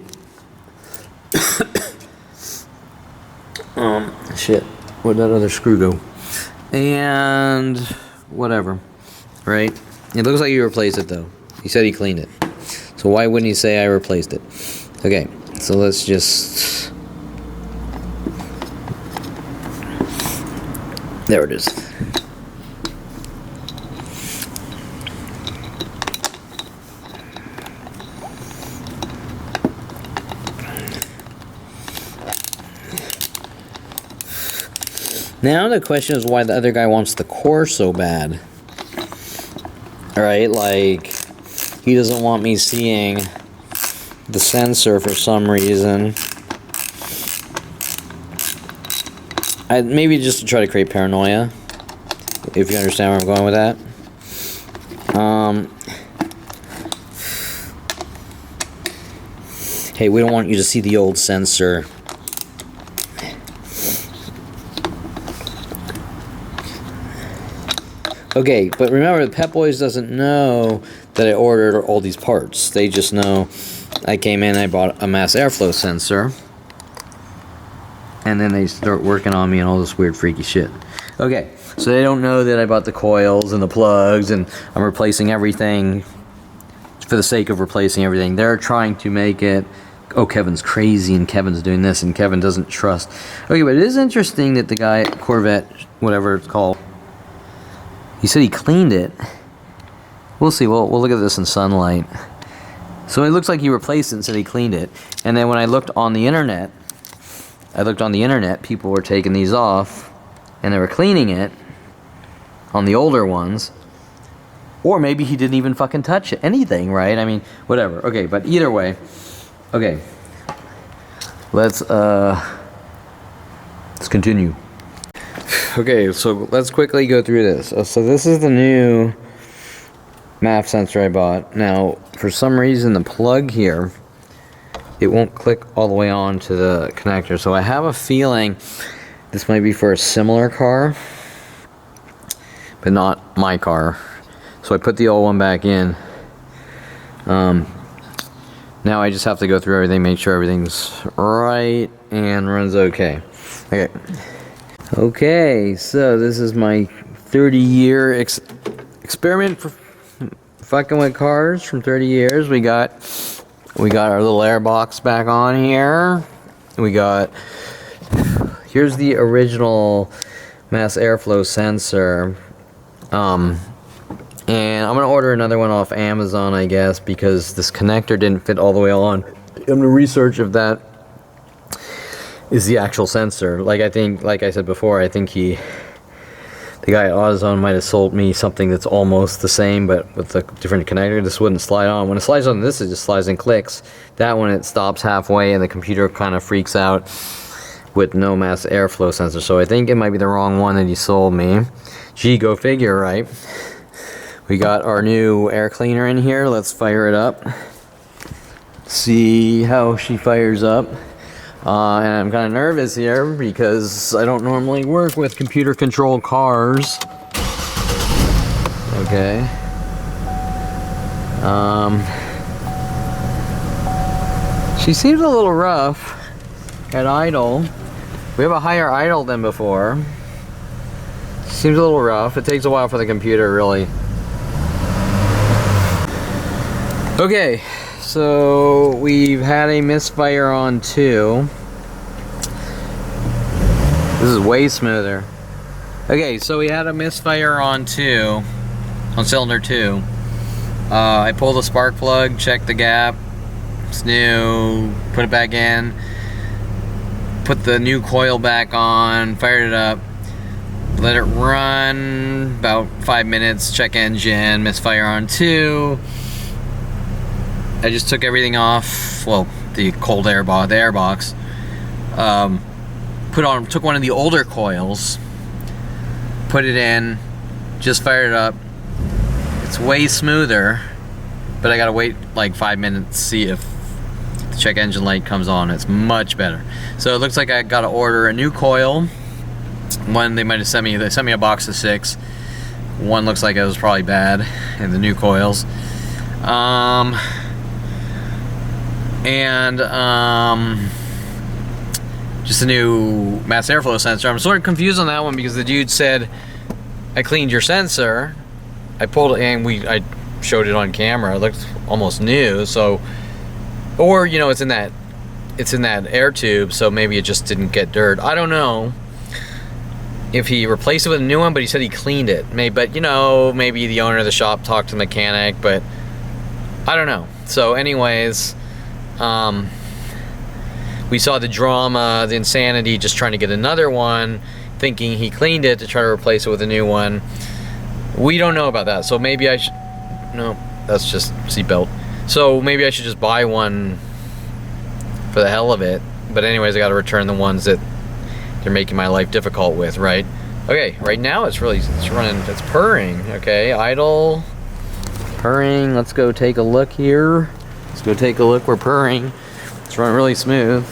Shit. Where'd that other screw go? And whatever. Right? It looks like he replaced it though. He said he cleaned it. So why wouldn't he say I replaced it? Okay. So let's just. There it is. Now the question is why the other guy wants the core so bad. Alright, like, he doesn't want me seeing the sensor for some reason. Maybe just to try to create paranoia, if you understand where I'm going with that. Hey, we don't want you to see the old sensor. Okay, but remember, the Pep Boys doesn't know that I ordered all these parts. They just know I came in, I bought a mass airflow sensor. And then they start working on me and all this weird freaky shit. Okay, so they don't know that I bought the coils and the plugs and I'm replacing everything for the sake of replacing everything. They're trying to make it, oh, Kevin's crazy and Kevin's doing this and Kevin doesn't trust. Okay, but it is interesting that the guy at Corvette, whatever it's called, he said he cleaned it. We'll see, we'll look at this in sunlight. So it looks like he replaced it and said he cleaned it. And then when I looked on the internet, people were taking these off and they were cleaning it on the older ones. Or maybe he didn't even fucking touch anything, right? I mean, whatever. Okay, but either way. Okay. Let's continue. Okay, so let's quickly go through this. So this is the new MAF sensor I bought. Now, for some reason, the plug here, it won't click all the way on to the connector. So I have a feeling this might be for a similar car, but not my car. So I put the old one back in. Now I just have to go through everything, make sure everything's right and runs okay. Okay. Okay, so this is my 30-year experiment for fucking with cars from 30 years. We got our little air box back on here. Here's the original mass airflow sensor. And I'm gonna order another one off Amazon, I guess, because this connector didn't fit all the way on. I'm gonna research if that is the actual sensor. Like I said before, I think the guy at AutoZone might have sold me something that's almost the same, but with a different connector. This wouldn't slide on. When it slides on this, it just slides and clicks. That one, it stops halfway, and the computer kind of freaks out with no mass airflow sensor. So I think it might be the wrong one that he sold me. Gee, go figure, right? We got our new air cleaner in here. Let's fire it up. See how she fires up. And I'm kind of nervous here because I don't normally work with computer-controlled cars. Okay. She seems a little rough at idle. We have a higher idle than before. She seems a little rough. It takes a while for the computer, really. Okay, so we've had a misfire on 2. This is way smoother. Okay, so we had a misfire on 2, on cylinder 2. I pulled the spark plug, checked the gap, it's new, put it back in, put the new coil back on, fired it up, let it run about 5 minutes, check engine, misfire on 2. I just took everything off, well, the cold air box, the air box. Took one of the older coils, put it in, just fired it up. It's way smoother, but I gotta wait like 5 minutes to see if the check engine light comes on. It's much better. So it looks like I gotta order a new coil. One, they might have sent me a box of 6. One looks like it was probably bad in the new coils. Just a new mass airflow sensor. I'm sort of confused on that one because the dude said, I cleaned your sensor. I pulled it and I showed it on camera. It looked almost new. So, or you know, it's in that air tube, so maybe it just didn't get dirt. I don't know if he replaced it with a new one, but he said he cleaned it. But you know, maybe the owner of the shop talked to the mechanic, but I don't know. So anyways, we saw the drama, the insanity, just trying to get another one, thinking he cleaned it to try to replace it with a new one. We don't know about that, so maybe I should... No, that's just seatbelt. So maybe I should just buy one for the hell of it. But anyways, I gotta return the ones that they're making my life difficult with, right? Okay, right now it's running, it's purring, okay? Idle, purring, let's go take a look here. Let's go take a look, we're purring. It's running really smooth.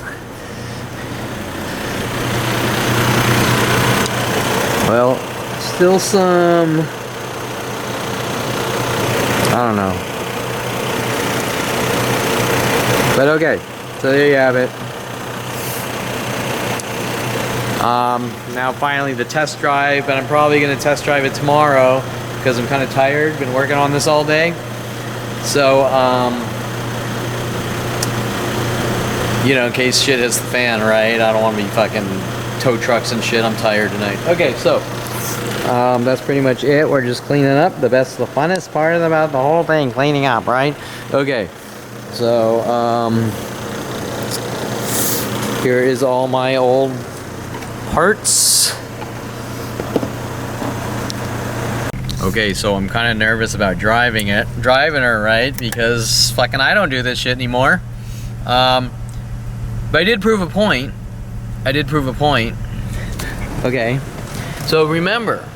Well, still some, I don't know. But okay, so there you have it. Now finally the test drive, but I'm probably gonna test drive it tomorrow because I'm kind of tired, been working on this all day. So, you know, in case shit hits the fan, right? I don't want to be fucking tow trucks and shit. I'm tired tonight. Okay, so that's pretty much it. We're just cleaning up. The funnest part about the whole thing, cleaning up, right? Okay, so here is all my old parts. Okay, so I'm kind of nervous about driving her, right? Because fucking I don't do this shit anymore. But I did prove a point. Okay, so remember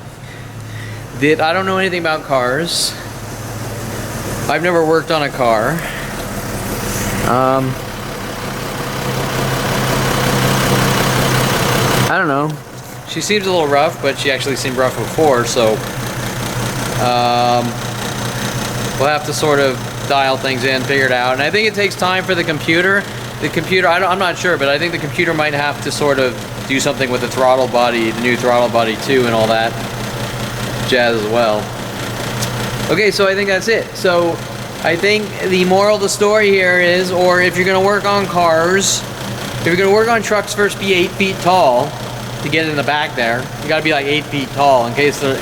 that I don't know anything about cars. I've never worked on a car. I don't know. She seems a little rough, but she actually seemed rough before, so we'll have to sort of dial things in, figure it out. And I think it takes time for the computer. I'm not sure, but I think the computer might have to sort of do something with the throttle body, the new throttle body too, and all that jazz as well. Okay, so I think that's it. So I think the moral of the story here is, or if you're gonna work on cars, if you're gonna work on trucks, first be 8 feet tall to get in the back there. You gotta be like 8 feet tall in case they're,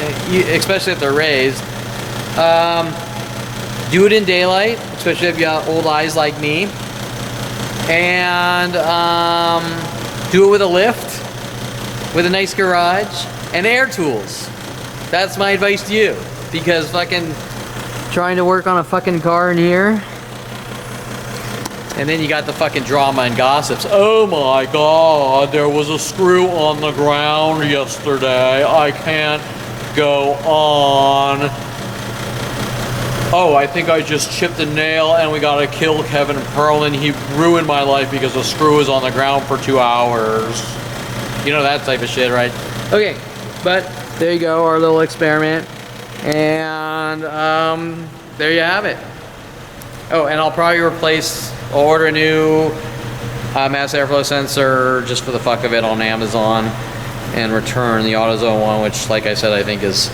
especially if they're raised. Do it in daylight, especially if you have old eyes like me. And do it with a lift, with a nice garage, and air tools. That's my advice to you, because fucking trying to work on a fucking car in here, and then you got the fucking drama and gossips. Oh my god, there was a screw on the ground yesterday. I can't go on. Oh, I think I just chipped a nail and we gotta kill Kevin Perlin. He ruined my life because the screw was on the ground for 2 hours. You know, that type of shit, right? Okay, but there you go, our little experiment. And there you have it. Oh, and I'll probably I'll order a new mass airflow sensor just for the fuck of it on Amazon and return the AutoZone one, which, like I said, I think is,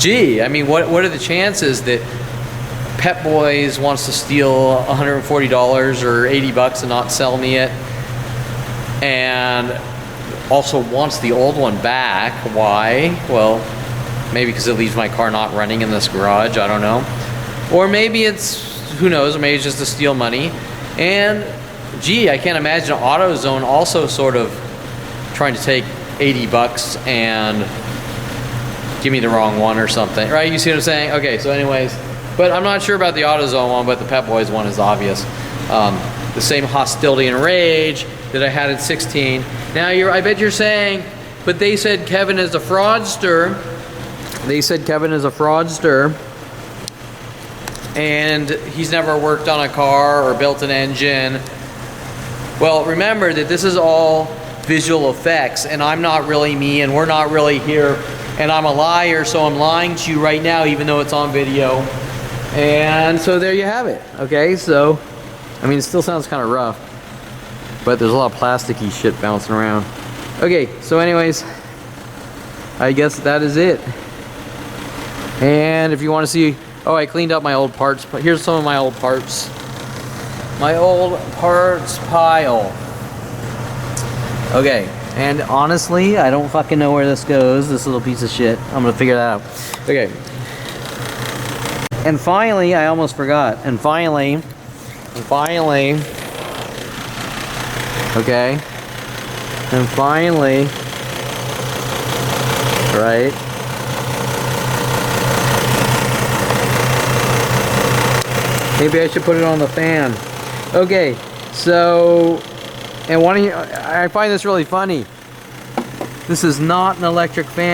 gee, I mean, what are the chances that Pep Boys wants to steal $140 or 80 bucks and not sell me it, and also wants the old one back? Why? Well, maybe because it leaves my car not running in this garage, I don't know. Or maybe it's, who knows, or maybe it's just to steal money. And gee, I can't imagine AutoZone also sort of trying to take 80 bucks and give me the wrong one or something, right? You see what I'm saying? Okay, so anyways, but I'm not sure about the AutoZone one, but the Pep Boys one is obvious. The same hostility and rage that I had at 16. Now, I bet you're saying, but they said Kevin is a fraudster. They said Kevin is a fraudster, and he's never worked on a car or built an engine. Well, remember that this is all visual effects, and I'm not really me, and we're not really here, and I'm a liar, so I'm lying to you right now, even though it's on video. And so there you have it. Okay, so I mean, it still sounds kind of rough, but there's a lot of plasticky shit bouncing around. Okay, so anyways, I guess that is it. And if you want to see, oh, I cleaned up my old parts, but here's some of my old parts. My old parts pile. Okay, and honestly, I don't fucking know where this goes, this little piece of shit. I'm gonna figure that out. Okay. And finally, I almost forgot. And finally, okay. And finally, right? Maybe I should put it on the fan. Okay, so, and I find this really funny. This is not an electric fan.